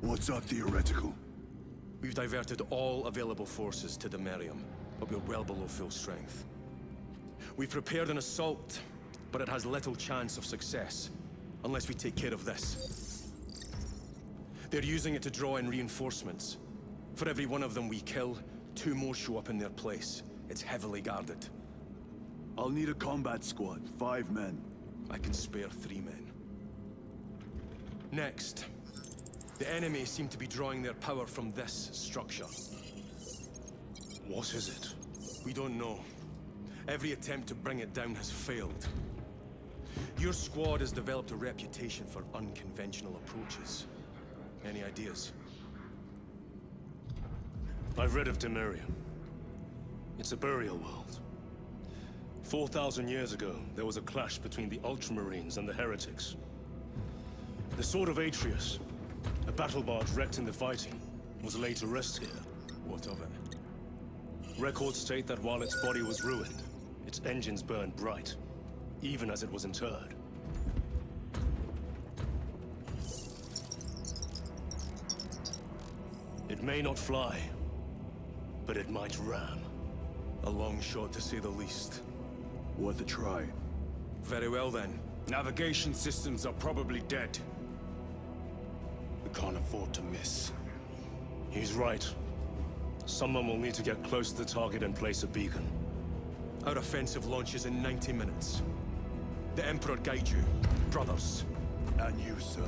What's our theoretical? We've diverted all available forces to Demerium, but we're well below full strength. We've prepared an assault, but it has little chance of success, unless we take care of this. They're using it to draw in reinforcements. For every one of them we kill, 2 more show up in their place. It's heavily guarded. I'll need a combat squad, 5 men. I can spare 3 men. Next, the enemy seem to be drawing their power from this structure. What is it? We don't know. Every attempt to bring it down has failed. Your squad has developed a reputation for unconventional approaches. Any ideas? I've read of Demerium. It's a burial world. 4,000 years ago, there was a clash between the Ultramarines and the Heretics. The Sword of Atreus, a battle barge wrecked in the fighting, was laid to rest here. What of it? Records state that while its body was ruined, its engines burned bright, even as it was interred. It may not fly, but it might ram. A long shot, to say the least. Worth a try. Very well, then. Navigation systems are probably dead. We can't afford to miss. He's right. Someone will need to get close to the target and place a beacon. Our offensive launches in 90 minutes. The Emperor guide you, brothers. And you, sir.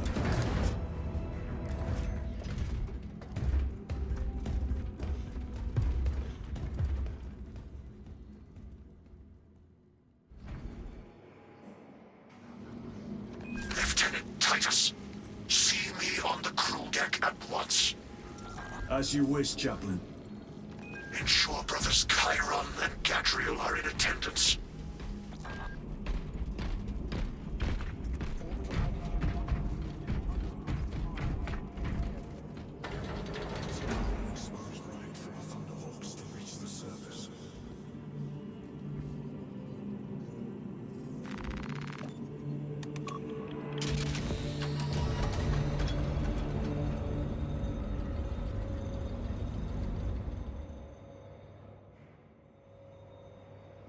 Lieutenant Titus, see me on the crew deck at once. As you wish, Chaplain. Ensure brothers Chiron and Gadriel are in attendance.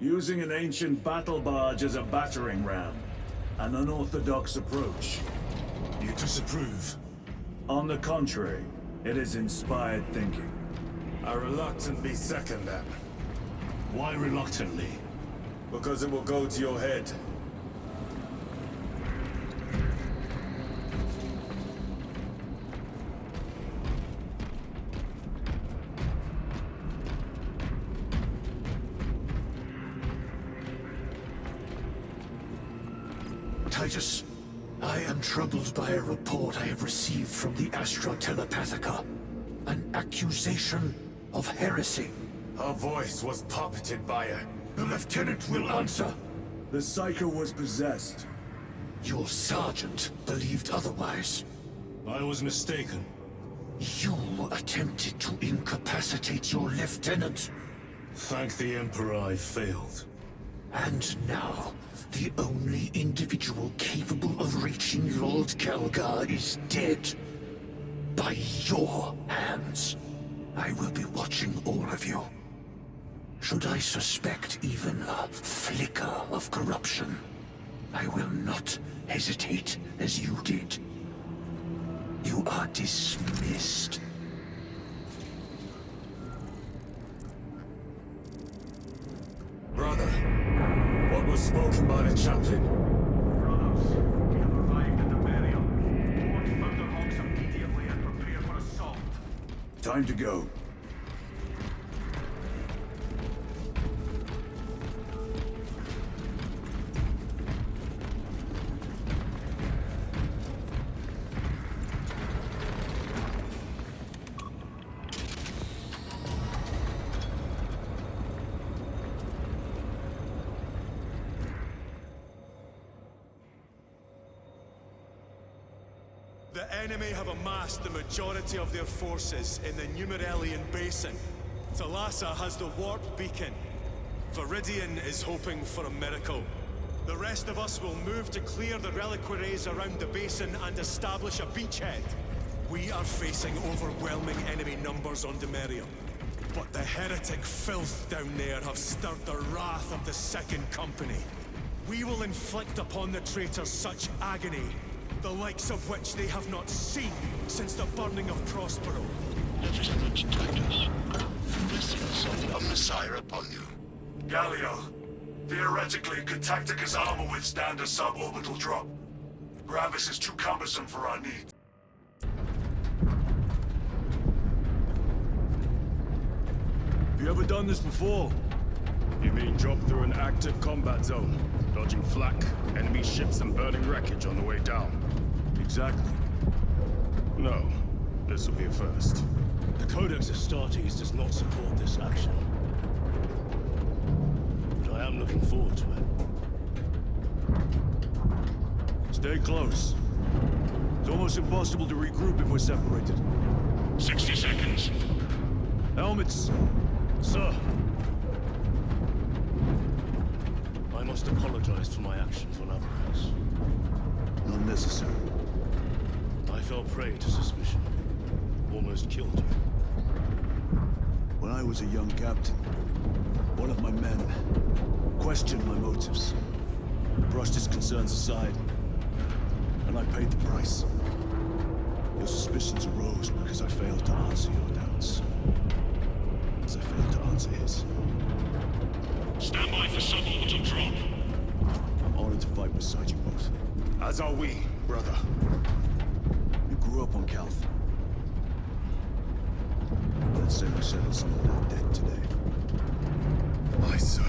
Using an ancient battle barge as a battering ram. An unorthodox approach. You disapprove? On the contrary, it is inspired thinking. I reluctantly second that. Why reluctantly? Because it will go to your head. Titus, I am troubled by a report I have received from the Astra Telepathica. An accusation of heresy. Her voice was puppeted by her. The Lieutenant will answer. The Psycho was possessed. Your sergeant believed otherwise. I was mistaken. You attempted to incapacitate your lieutenant. Thank the Emperor I failed. And now, the only individual capable of reaching Lord Kelgar is dead. By your hands. I will be watching all of you. Should I suspect even a flicker of corruption, I will not hesitate as you did. You are dismissed. Brother, what was spoken by the chaplain? Brothers, we have arrived at the burial. Launch Thunderhawks immediately and prepare for assault. Time to go. The enemy have amassed the majority of their forces in the Numeralian Basin. Thalassa has the warp beacon. Viridian is hoping for a miracle. The rest of us will move to clear the reliquaries around the basin and establish a beachhead. We are facing overwhelming enemy numbers on Demerium. But the heretic filth down there have stirred the wrath of the Second Company. We will inflict upon the traitors such agony, the likes of which they have not seen since the burning of Prospero. Lieutenant Titus, blessings of the Omnissiah upon you. Galio, theoretically, could Tacticus armor withstand a suborbital drop? Gravis is too cumbersome for our needs. Have you ever done this before? You mean drop through an active combat zone, dodging flak, enemy ships and burning wreckage on the way down? Exactly. No. This will be a first. The Codex Astartes does not support this action. But I am looking forward to it. Stay close. It's almost impossible to regroup if we're separated. 60 seconds. Helmets! Sir! I must apologize for my actions on Aberrax. Unnecessary. I fell prey to suspicion. Almost killed you. When I was a young captain, one of my men questioned my motives, brushed his concerns aside, and I paid the price. Your suspicions arose because I failed to answer your doubts. As I failed to answer his. Stand by for suborbital drop. I'm honored to fight beside you both. As are we, brother. You grew up on Calth. Let's say we settle some of that debt today. Aye, sir.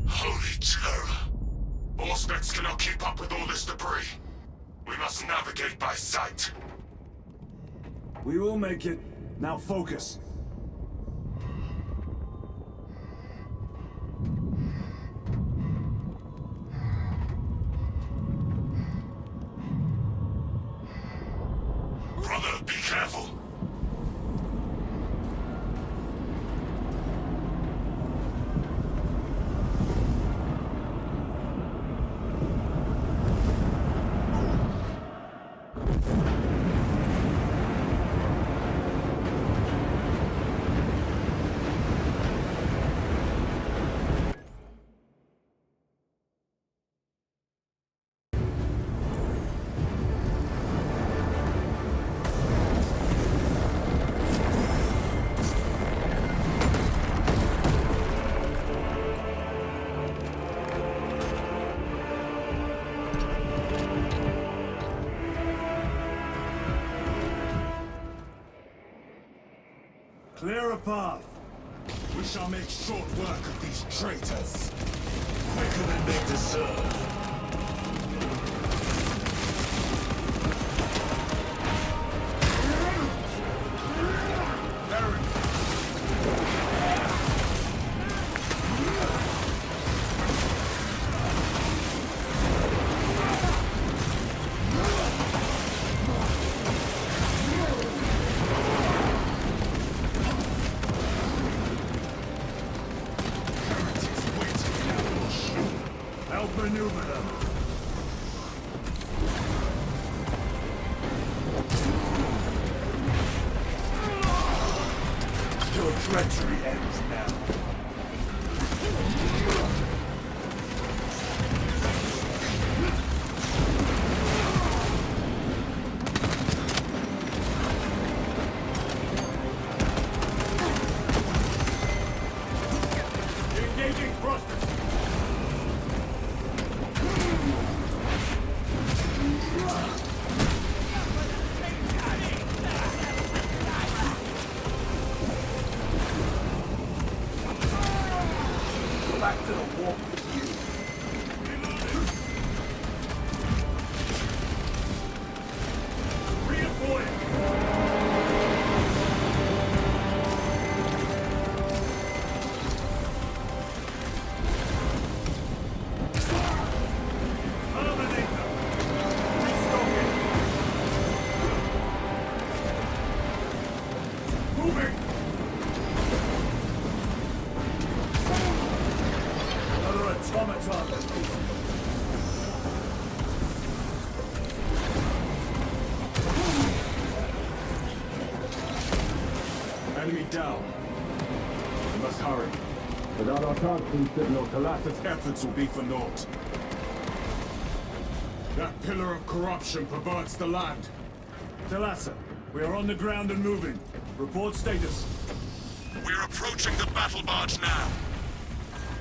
Holy terror! Auspex cannot keep up with all this debris. We must navigate by sight. We will make it. Now focus. Brother, be careful. Clear a path. We shall make short work of these traitors. Quicker than they deserve. Help maneuver them. Your treachery ends now. Engaging thrusters. Back to the walk with you. target. Enemy down. We must hurry. Without our targeting signal, Colossus' efforts will be for naught. That pillar of corruption perverts the land. Talassa, we are on the ground and moving. Report status. We're approaching the battle barge now.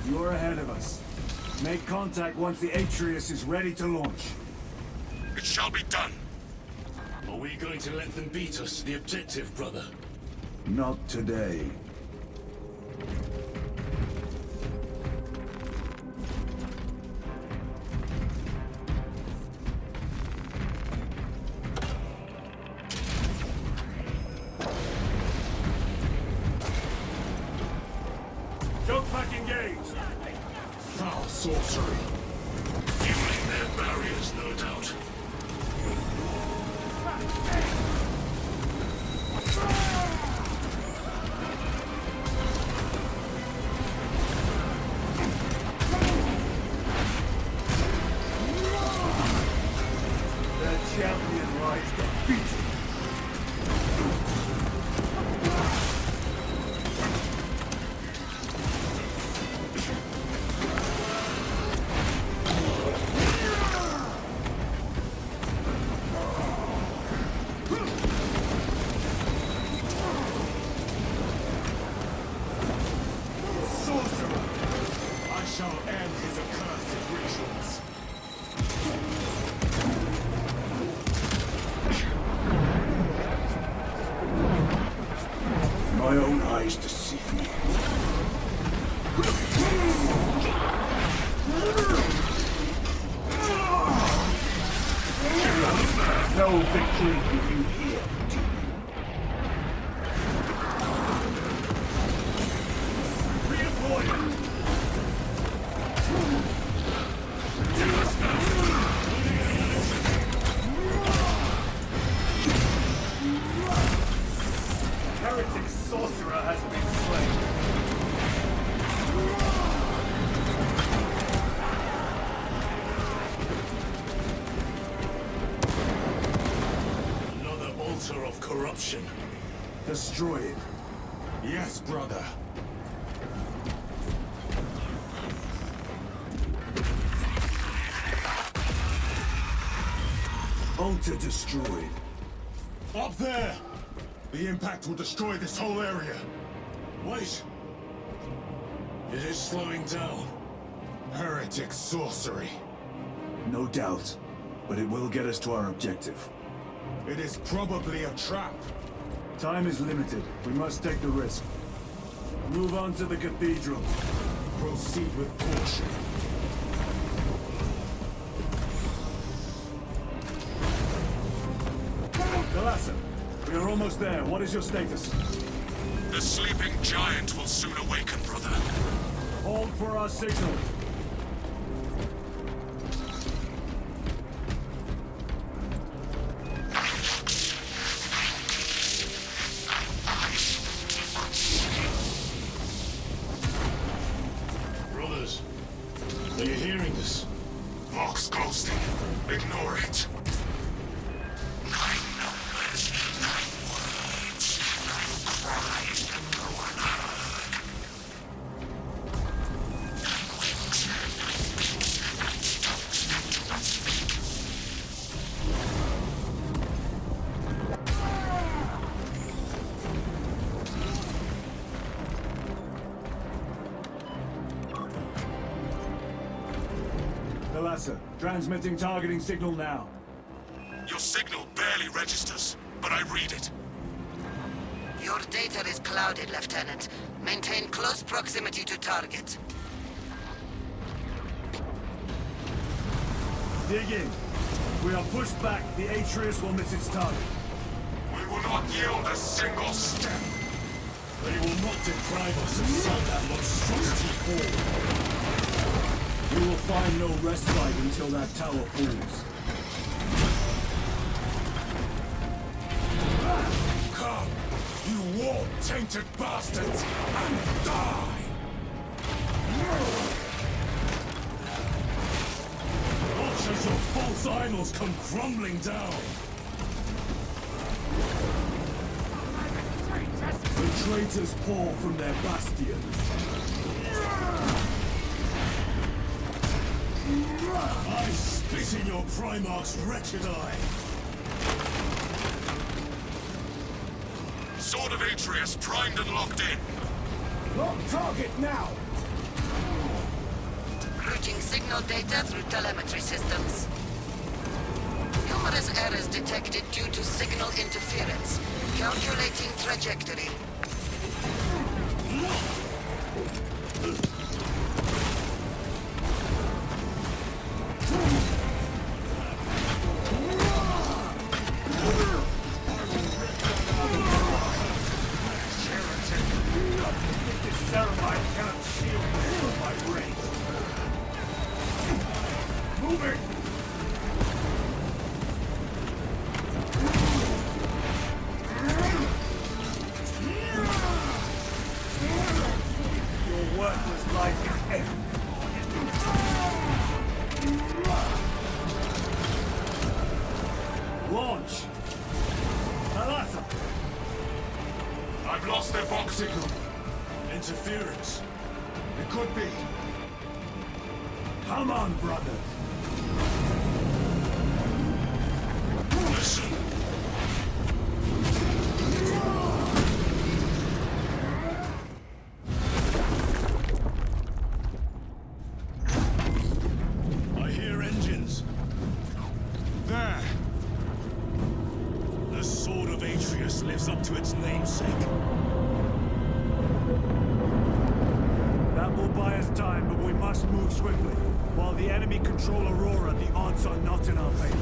You're ahead of us. Make contact once the Atreus is ready to launch. It shall be done. Are we going to let them beat us to the objective, brother? Not today. Jump back engaged! Foul sorcery. Fueling their barriers, no doubt. Their champion lies defeated. Sorcerer! I shall end his accursed rituals. My own eyes deceive me. No victory for you here. Redeployment! Heretic sorcerer has been slain. Another altar of corruption. Destroy it. Yes, brother. Altar destroyed. Up there! The impact will destroy this whole area. Wait! It is slowing down. Heretic sorcery. No doubt, but it will get us to our objective. It is probably a trap. Time is limited. We must take the risk. Move on to the cathedral. Proceed with caution. Talassa, we are almost there. What is your status? The sleeping giant will soon awaken, brother. Hold for our signal. Brothers, are you hearing this? Vox ghosting. Ignore it. Thy numbers, thy words, thy cries can go unheard. Talassa, transmitting targeting signal now. Your signal barely registers, but I read it. Your data is clouded, Lieutenant. Maintain close proximity to target. Dig in. If we are pushed back, the Atreus will miss its target. We will not yield a single step. They will not deprive us of some that monstrosity fall. We will find no respite until that tower falls. Come, you war-tainted bastards, and die! primals come crumbling down. The traitors pour from their bastion. I spit in your Primarch's wretched eye. Sword of Atreus primed and locked in. Lock target now! Routing signal data through telemetry systems. Numerous errors detected due to signal interference. Calculating trajectory. Launch! Thalassa! I've lost their box signal. Interference. It could be. Come on, brother. Listen. I hear engines. There! The Sword of Atreus lives up to its namesake. That will buy us time, but we must move swiftly. While the enemy control Aurora, the odds are not in our favor.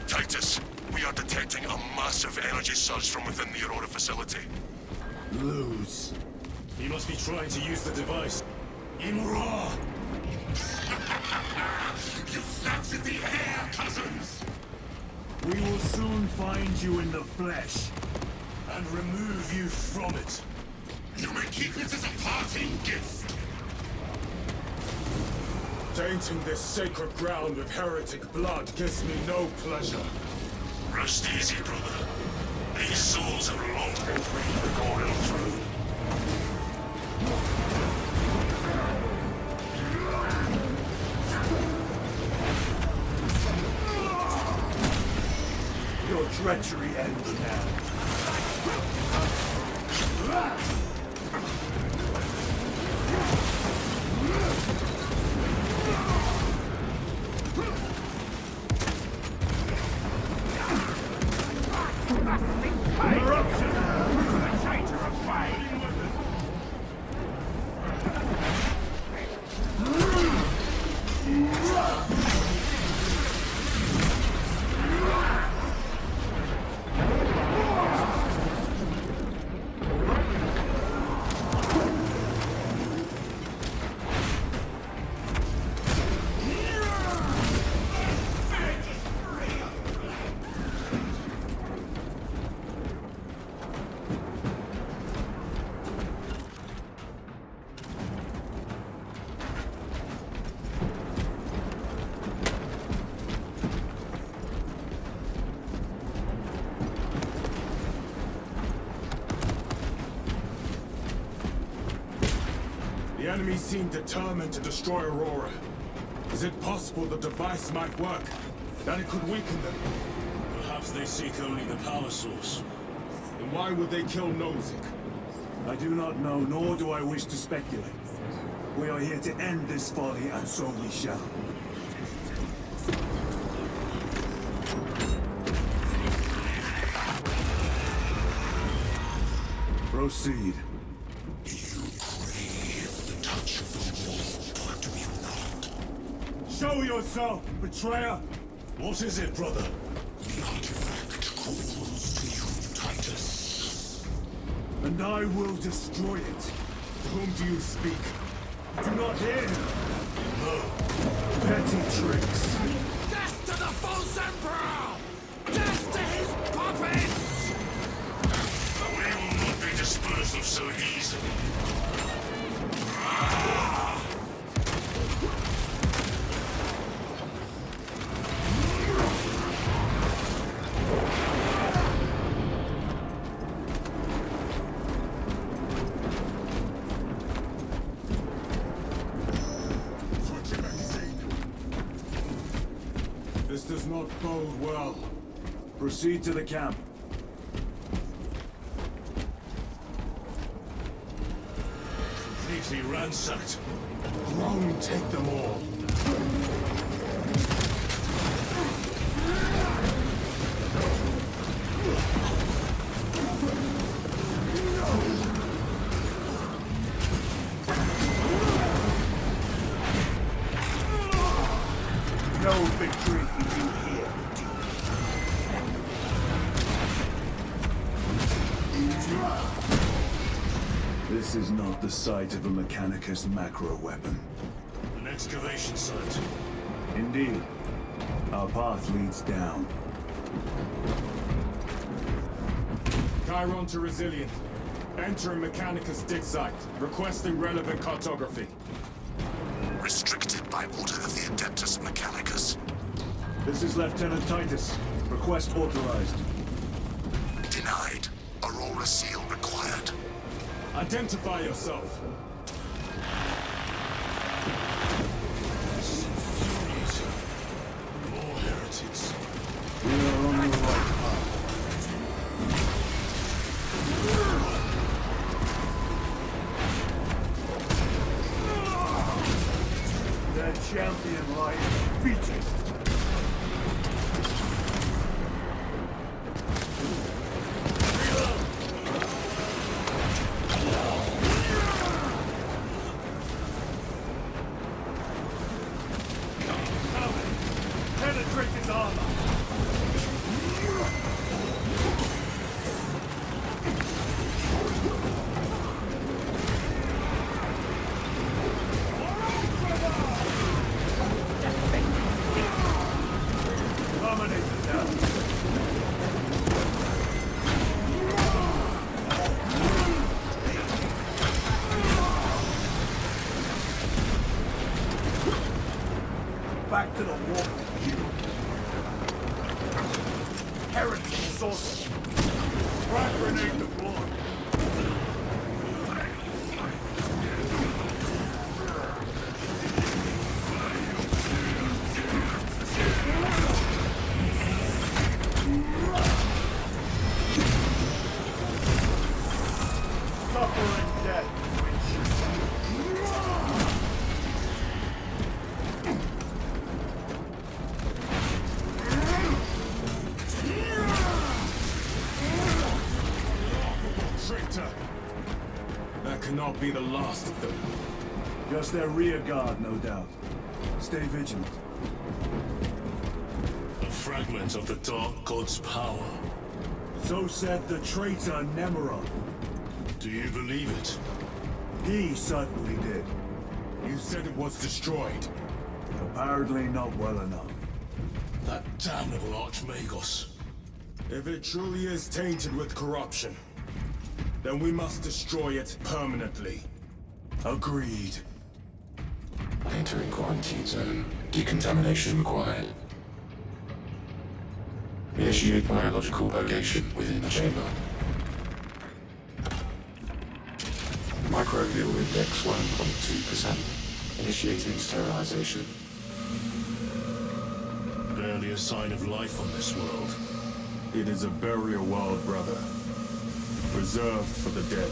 Titus, we are detecting a massive energy surge from within the Aurora facility. Lose. He must be trying to use the device. Imra! You snatched the air, cousins! We will soon find you in the flesh. And remove you from it. You may keep it as a parting gift. Tainting this sacred ground with heretic blood gives me no pleasure. Rest easy, brother. These souls have long been free to go through. Your treachery ends now. The enemy seem determined to destroy Aurora. Is it possible the device might work? That it could weaken them? Perhaps they seek only the power source. Then why would they kill Nozick? I do not know, nor do I wish to speculate. We are here to end this folly, and so we shall. Proceed. Show yourself, betrayer! What is it, brother? The artifact calls to you, Titus. And I will destroy it. To whom do you speak? Do not hear him. No. Petty tricks. Death to the false emperor! Death to his puppets! We will not be displeased. bode well. Proceed to the camp. Completely ransacked. Rome take them all. No victory for you here. This is not the site of a Mechanicus macro weapon. An excavation site. Indeed. Our path leads down. Chiron to Resilient. Entering Mechanicus dig site. Requesting relevant cartography. Restricted by order of the Adeptus Mechanicus. This is Lieutenant Titus. Request authorized. Denied. Aurora seal required. Identify yourself. Infuriating. More heretics. We are on the right path. Their champion lies beaten. Penetrate his armor! Dominated now. Back to the war. Heretic sorcerer. Frag grenade deployed. Suffering death. Traitor! That cannot be the last of them. Just their rear guard, no doubt. Stay vigilant. A fragment of the Dark God's power. So said the traitor Nemeron. Do you believe it? He certainly did. You said it was destroyed. Apparently not well enough. That damnable Archmagos. If it truly is tainted with corruption, then we must destroy it permanently. Agreed. Entering quarantine zone. Decontamination required. Initiate biological purgation within the chamber. Microbial index 1.2%. Initiating sterilization. Barely a sign of life on this world. It is a burial world, brother. Reserved for the dead.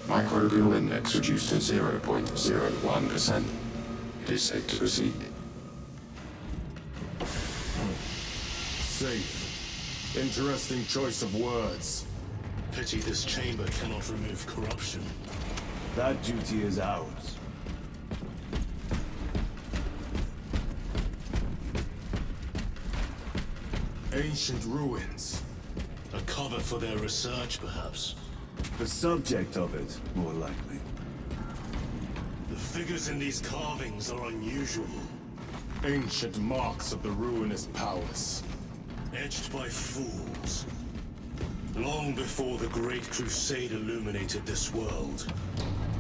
Microbial index reduced to 0.01%. It is safe to proceed. Safe. Interesting choice of words. Pity this chamber cannot remove corruption. That duty is ours. Ancient ruins. A cover for their research, perhaps? The subject of it, more likely. The figures in these carvings are unusual, Ancient marks of the ruinous powers. etched by fools. Long before the Great Crusade illuminated this world.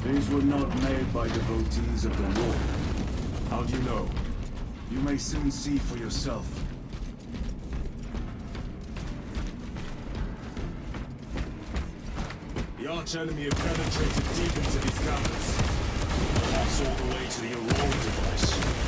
These were not made by devotees of the war. How do you know? You may soon see for yourself. The archenemy have penetrated deep into these caverns. Perhaps all the way to the Aurora device.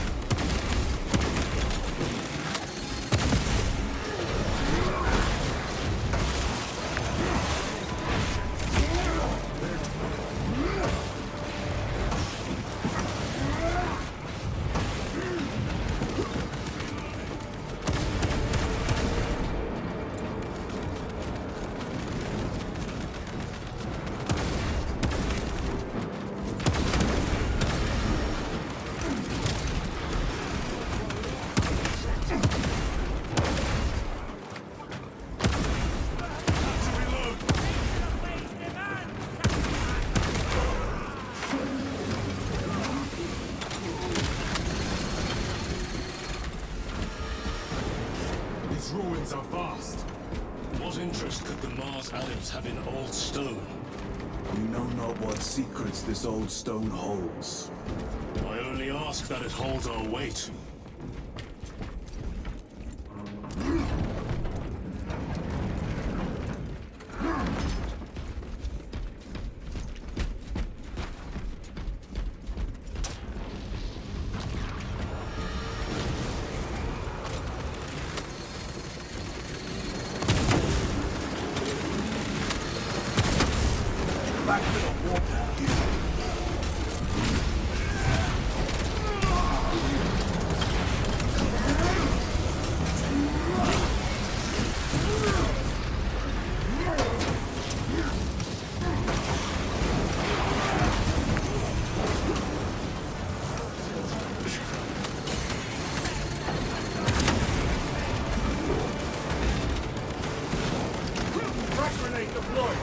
These ruins are vast. What interest could the Mars adepts have in old stone? You know not what secrets this old stone holds. I only ask that it holds our weight. Back to the warpath. Grenade deployed!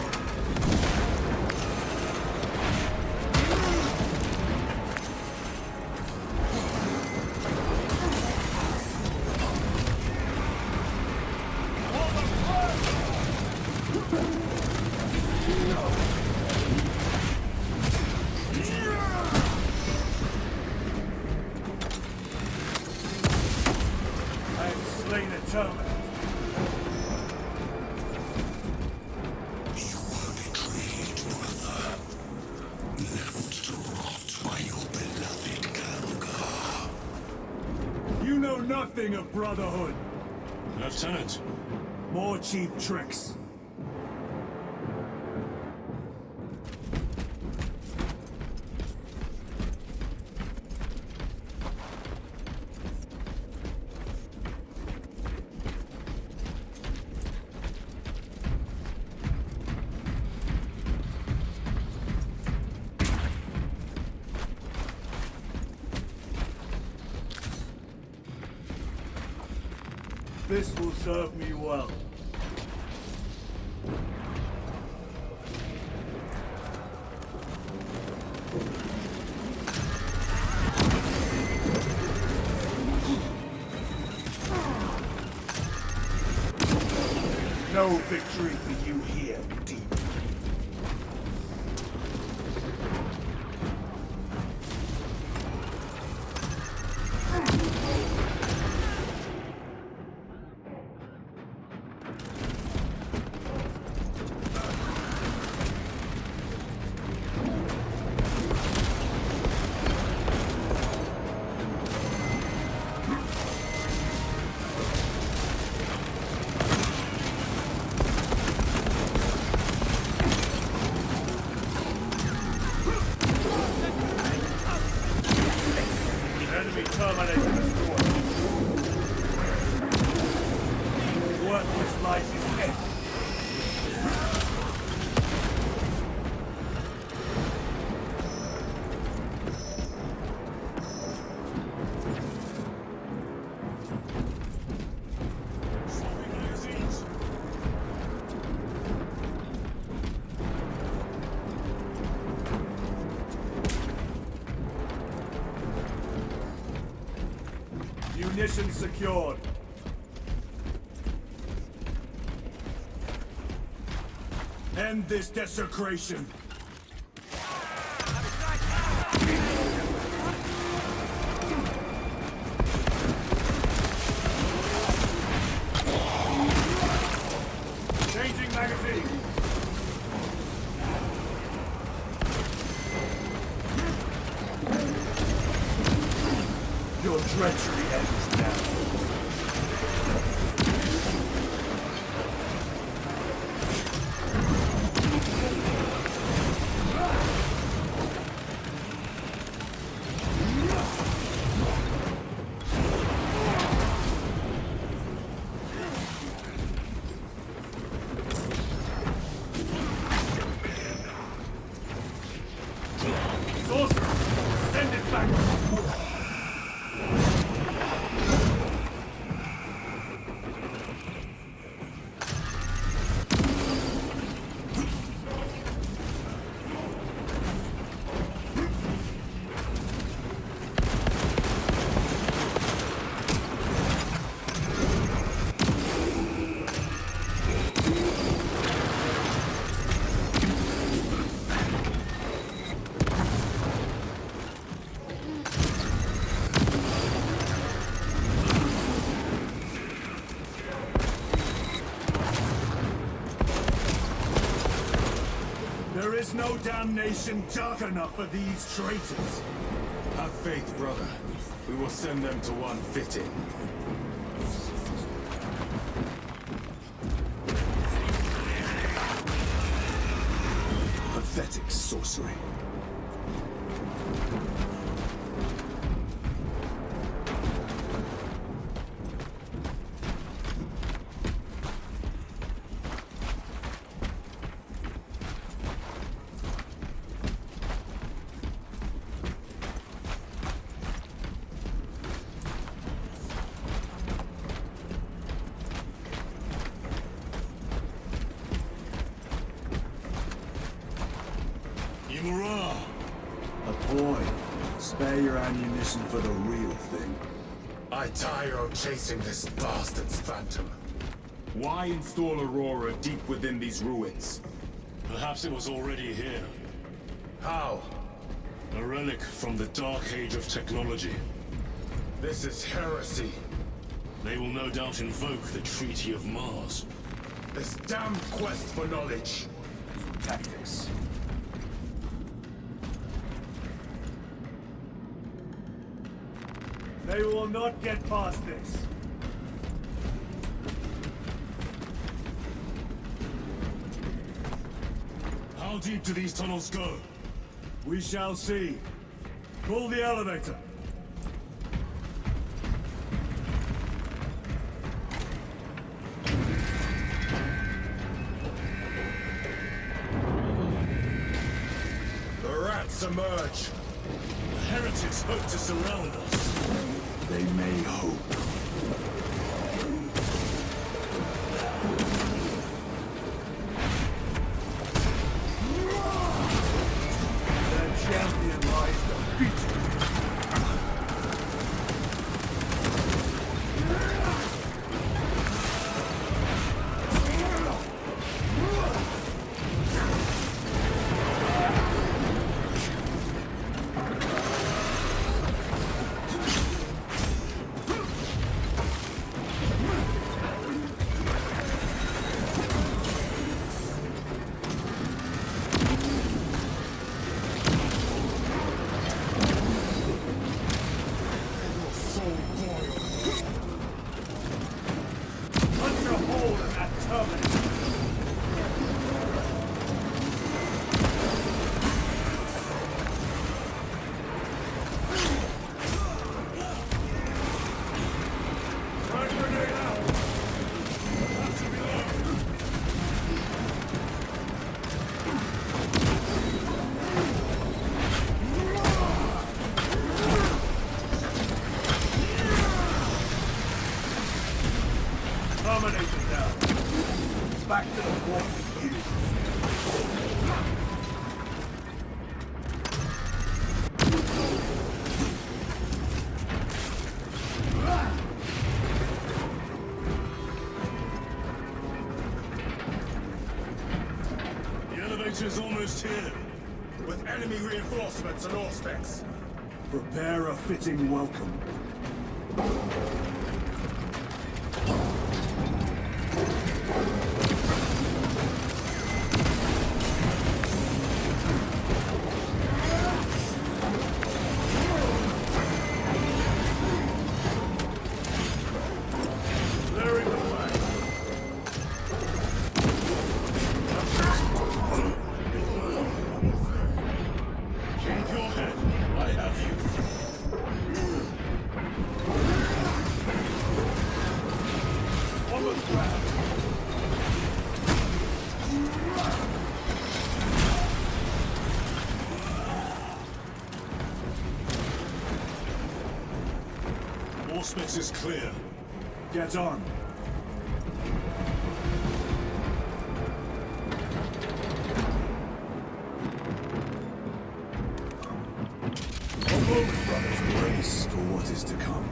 I have slain a terminal. You were betrayed, brother. Left to rot by your beloved Kalgar. You know nothing of brotherhood. Lieutenant, More cheap tricks. This will serve me well. No victory for you here, Deep. Ammunition secured. End this desecration. Changing magazine. Your treachery ends now. Sorcerer, send it back. There is no damnation dark enough for these traitors. Have faith, brother. We will send them to one fitting. Pathetic sorcery. Ymura! A boy. Spare your ammunition for the real thing. I tire of chasing this bastard's phantom. Why install Aurora deep within these ruins? Perhaps it was already here. How? A relic from the Dark Age of technology. This is heresy. They will no doubt invoke the Treaty of Mars. This damned quest for knowledge. Tactics. They will not get past this. How deep do these tunnels go? We shall see. Pull the elevator. The rats emerge. The heretics hope to surround us. They may hope. Their champion lies defeated. Terminator's almost here. With enemy reinforcements and all specs. Prepare a fitting welcome. Keep your head. I have you. On the ground. Auspex is clear. Get on. Both brothers brace for what is to come.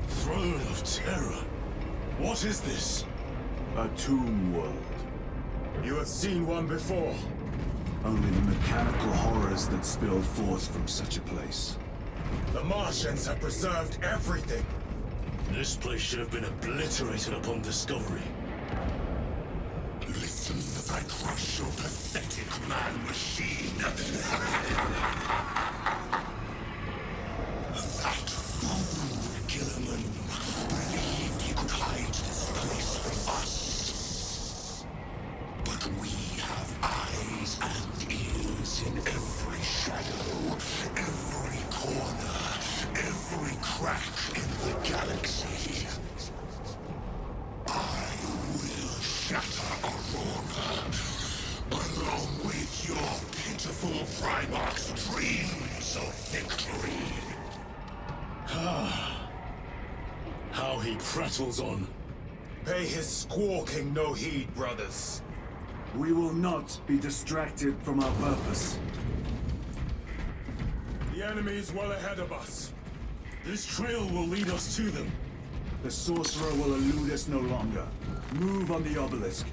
Throne of Terror. What is this? A tomb world. You have seen one before. Only the mechanical horrors that spill forth from such a place. The Martians have preserved everything. This place should have been obliterated upon discovery. Listen as I crush your pathetic man-machine. That fool, Gilliman, believed he could hide this place from us. But we have eyes and ears in every shadow, every corner, every crack in the galaxy. I will shatter Aurora, along with your pitiful Primarch's dreams of victory. How he prattles on. Pay his squawking no heed, brothers. We will not be distracted from our purpose. The enemy is well ahead of us. This trail will lead us to them. The sorcerer will elude us no longer. Move on the obelisk.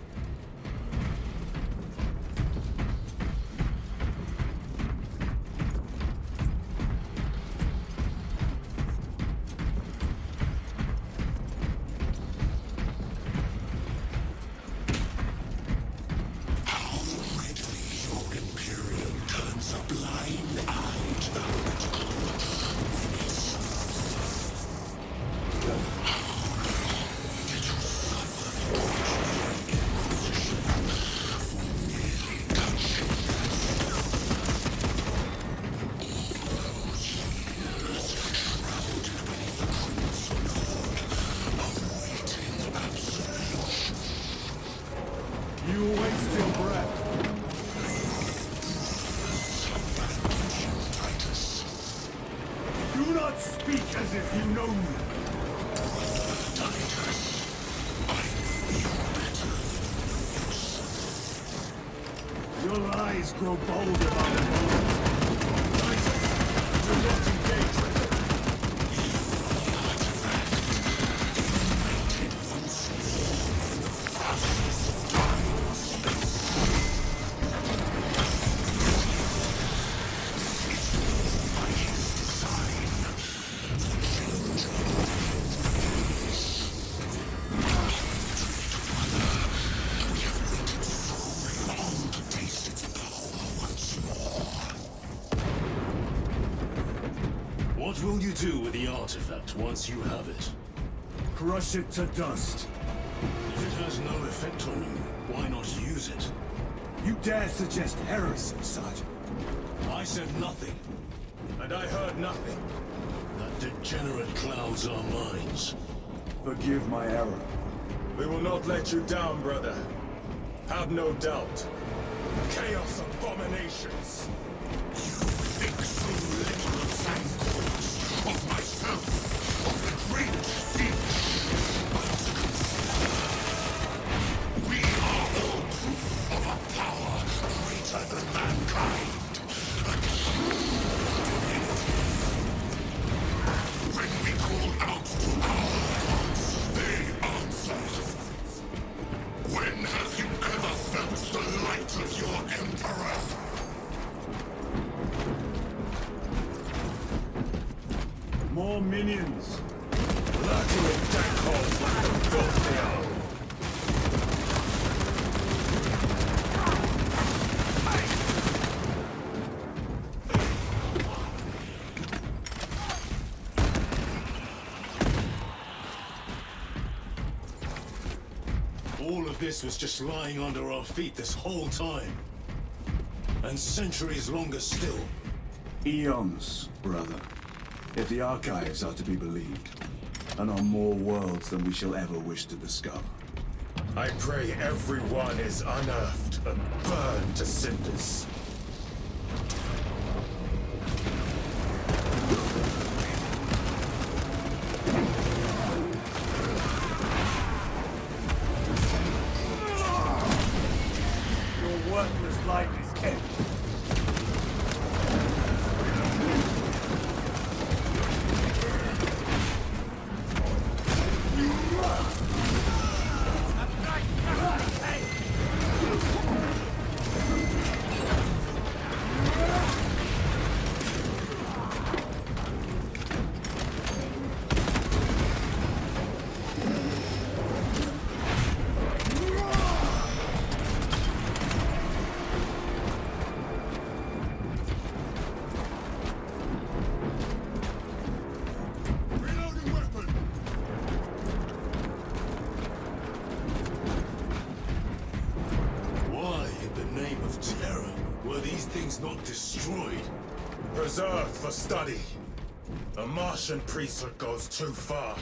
How readily your Imperium turns a blind eye to the critical menace. Did you suffer the torture Inquisition for merely touching all those years shrouded beneath the crimson hood, awaiting absolution? You waste your breath. Titus, Do not speak as if you know me. Titus, I feel better than Your lies grow bolder by the moment. Do not engage with them. What will you do with the artifact once you have it? Crush it to dust. If it has no effect on you, why not use it? You dare suggest heresy, Sergeant? I said nothing. And I heard nothing. That degenerate clouds our minds. Forgive my error. We will not let you down, brother. Have no doubt. Chaos abominations. think so little of thankfulness, of myself, of the great speech. But consider, we are all proof of a power this was just lying under our feet this whole time. And centuries longer still. Eons, brother. If the archives are to be believed. And on more worlds than we shall ever wish to discover. I pray everyone is unearthed and burned to cinders. Your worthless life is empty. Not destroyed. Preserved for study. A Martian priesthood goes too far.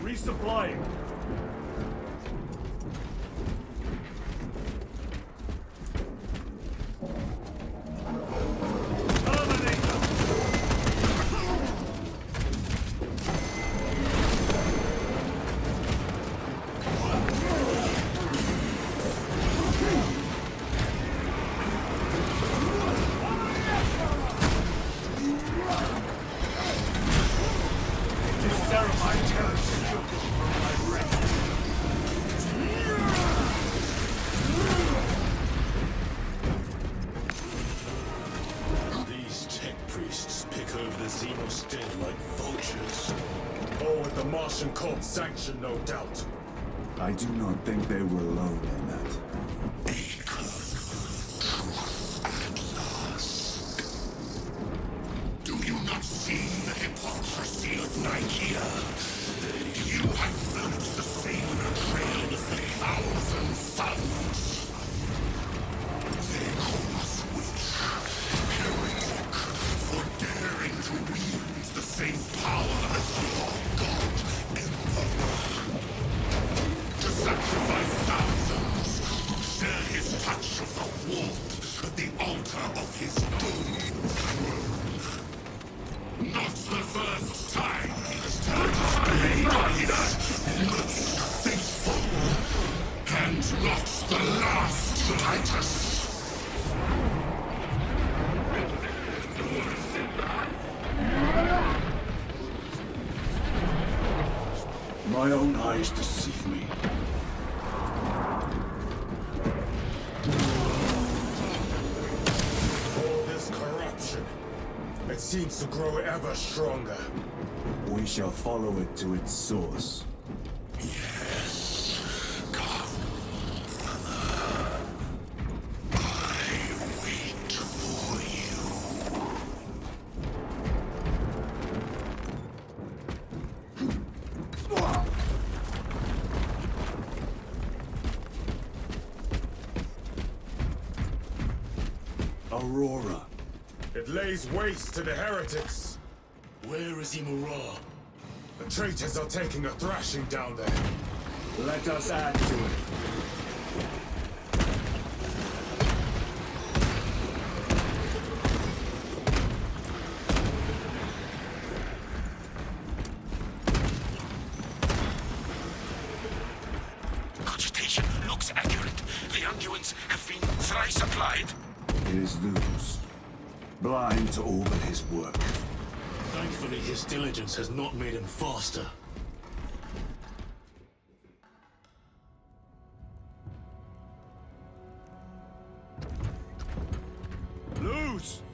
Resupplying. These tech priests pick over the Xenos dead like vultures. All with the Martian cult sanction, no doubt. I do not think they were alone in that. Do you not see the hypocrisy of Nicaea? You have followed the same trail as the thousand suns. They call us witch, heretic, for daring to wield the same power as your god, Emperor. To sacrifice thousands who share his touch of the warmth at the altar of his doomed throne. Not the first time he has turned his blade on his most faithful. And not the last, Titus. My own eyes deceive me. All this corruption. It seems to grow ever stronger. We shall follow it to its source. Yes, come, brother. I wait for you. Aurora. It lays waste to the heretics. Where is Imura? The traitors are taking a thrashing down there. Let us add to it. Cogitation looks accurate. The unguents have been thrice applied. It is Luz. Blind to all but his work. Thankfully, his diligence has not made him faster. Heroes!